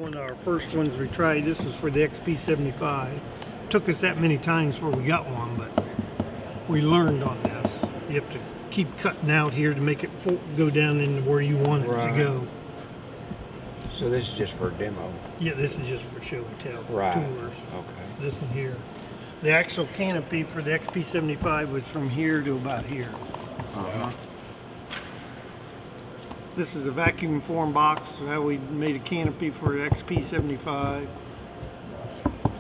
one of our first ones we tried. This was for the XP75. Took us that many times before we got one, but we learned on this. You have to keep cutting out here to make it go down into where you want it to go. So this is just for a demo? Yeah, this is just for show and tell, for tours. Okay. This one here. The actual canopy for the XP75 was from here to about here. This is a vacuum form box, so how we made a canopy for the XP75.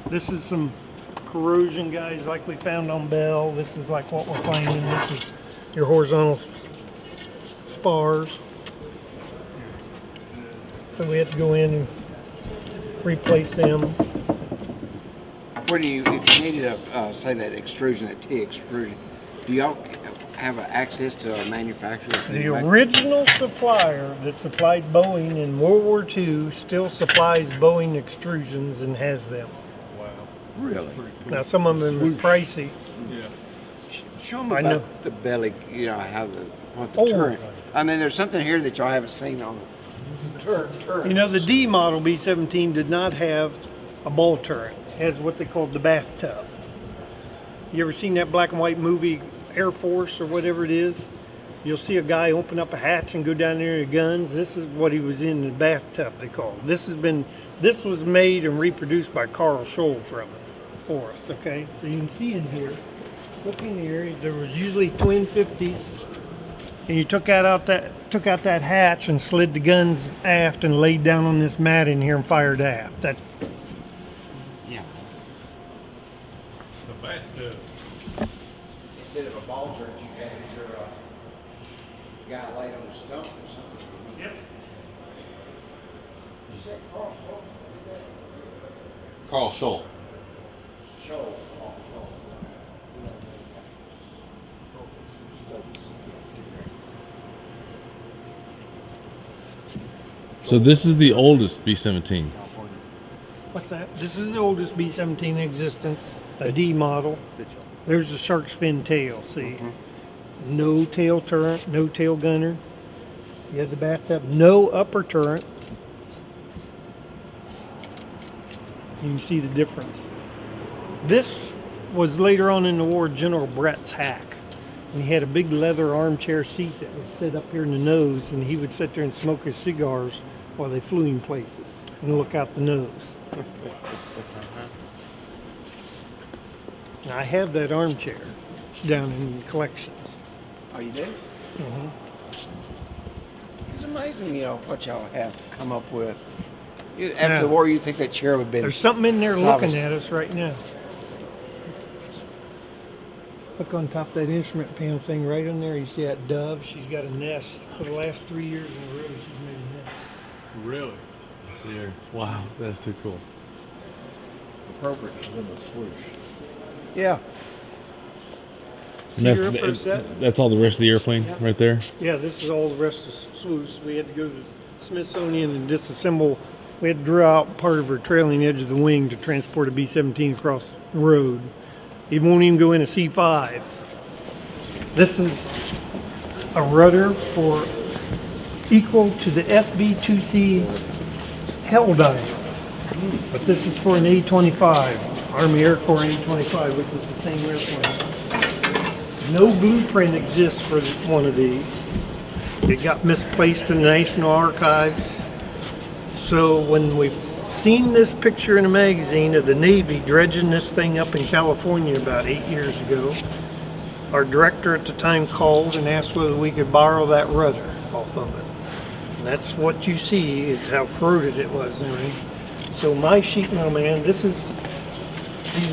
This is some corrosion, guys, like we found on Bell. This is like what we're finding. This is your horizontal spars. So we have to go in and replace them. Where do you, if you needed to say that extrusion, that T extrusion, do y'all have access to a manufacturer? The original supplier that supplied Boeing in World War II still supplies Boeing extrusions and has them. Wow. Really? Cool. Now some of them are pricey. Yeah. Show me about the belly, you know, how what the turret. I mean, there's something here that y'all haven't seen on the turret. You know, the D model B-17 did not have a ball turret. It has what they called the bathtub. You ever seen that black and white movie Air Force or whatever it is? You'll see a guy open up a hatch and go down there to guns. This is what he was in, the bathtub, they call it. This was made and reproduced by Carl Scholl for us, okay? So you can see in here, look in here, there was usually twin 50s, and you took out that hatch and slid the guns aft and laid down on this mat in here and fired aft. That's The bathtub. Instead of a ball turret, you had your guy laid on the stump or something. Yep. You said Carl Scholl? Carl Scholl. Scholl. So this is the oldest B-17. What's that? This is the oldest B-17 in existence, a D model. There's a shark's fin tail, see? No tail turret, no tail gunner. You have the bathtub, no upper turret. You can see the difference. This was later on in the war General Brett's hack. And he had a big leather armchair seat that would sit up here in the nose, and he would sit there and smoke his cigars while they flew in places and look out the nose. Now, I have that armchair. It's down in collections. Oh, you do? It's amazing, you know, what y'all have come up with. After the war, you think that chair would have been... There's something in there looking at us right now. Look on top of that instrument panel thing right on there. You see that dove? She's got a nest. For the last 3 years in a row, she's made a nest. Really? I see her. Wow, that's too cool. Appropriate for the swoosh. Yeah. And that's all the rest of the airplane right there? Yeah, this is all the rest of Swoose. We had to go to the Smithsonian and disassemble. We had to draw out part of her trailing edge of the wing to transport a B-17 across the road. It won't even go in a C5. This is a rudder for equal to the SB-2C Helldive. But this is for an A-25, Army Air Corps A-25, which is the same airplane. No blueprint exists for one of these. It got misplaced in the National Archives. So when we seen this picture in a magazine of the Navy dredging this thing up in California about 8 years ago, our director at the time called and asked whether we could borrow that rudder off of it. And that's what you see is how corroded it was. Anyway. So my sheet metal man, these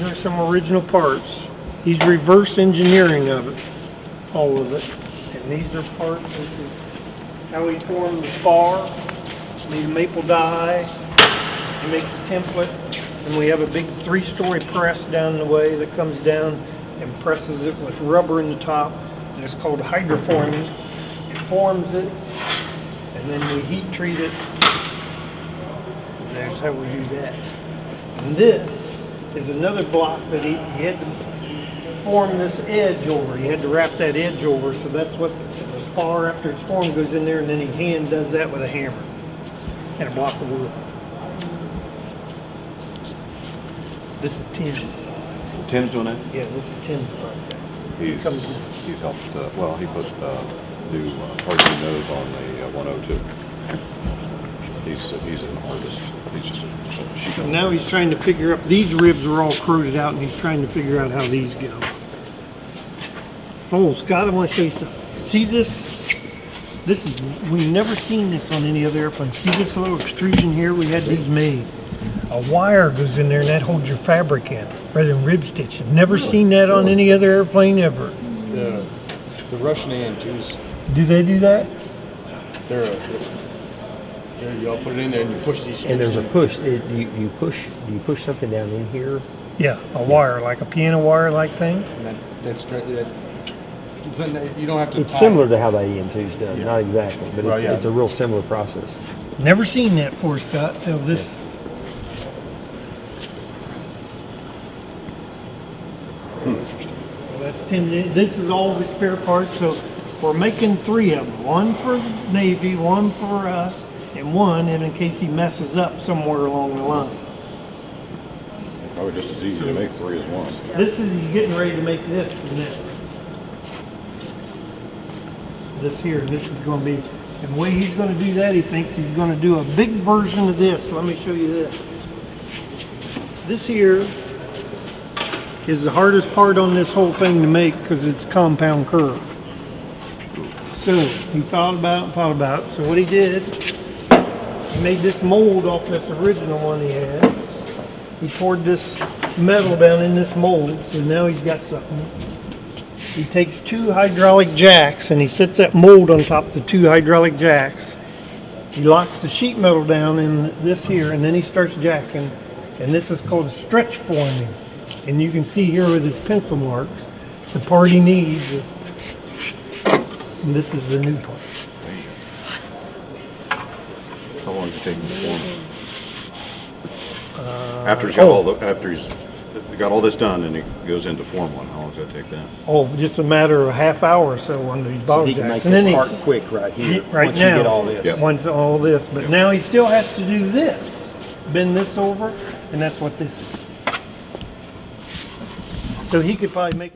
are some original parts. He's reverse engineering of it, all of it. And these are parts, this is how he formed the spar, made a maple die. He makes a template, and we have a big 3-story press down the way that comes down and presses it with rubber in the top, and it's called hydroforming. It forms it, and then we heat treat it. And that's how we do that. And this is another block that he had to form this edge over. He had to wrap that edge over, so that's what the spar after it's formed goes in there, and then he hand does that with a hammer and a block of wood. This is Tim. Tim's doing that? Yeah, this is Tim's project. He's comes in. he's helped. Well, he put new hurricane nose on the 102. He's an artist. He's just a sheet. So now he's trying to figure out, these ribs are all corroded out and he's trying to figure out how these go. Oh, Scott, I want to show you something. See this? This is, we've never seen this on any other airplane. See this little extrusion here? We had these made. A wire goes in there and that holds your fabric in rather than rib stitch. I've never seen that on any other airplane ever. The Russian AN2s, Do they do that? there you go, put it in there and you push these And there's a strips push. You push something down in here. Yeah, a wire, like a piano wire like thing. and you don't have to It's tie similar it. to how the EM2's done. Yeah. Not exactly, but Right, yeah. it's a real similar process. Never seen that before, Scott, till this. Well, that's 10, this is all the spare parts, so we're making 3 of them. One for the Navy, one for us, and one in case he messes up somewhere along the line. Probably just as easy to make 3 as 1. This is, he's getting ready to make this for next. This here, this is gonna be, and the way he's gonna do that, he thinks he's gonna do a big version of this. Let me show you this. This here is the hardest part on this whole thing to make because it's compound curve. So he thought about it. So what he did, he made this mold off this original one he had. He poured this metal down in this mold, so now he's got something. He takes 2 hydraulic jacks and he sets that mold on top of the 2 hydraulic jacks. He locks the sheet metal down in this here and then he starts jacking. And this is called stretch forming. And you can see here with his pencil marks, the part he needs. And this is the new part. How long does it take him to form? After he's got after he's got all this done and he goes into form one, how long does that take then? Oh, just a matter of a half hour or so on these So bottle he can jacks. make this part quick right here. Right once now, you get all this. Yep. once all this, but now he still has to do this, bend this over, and that's what this is. So he could probably make it.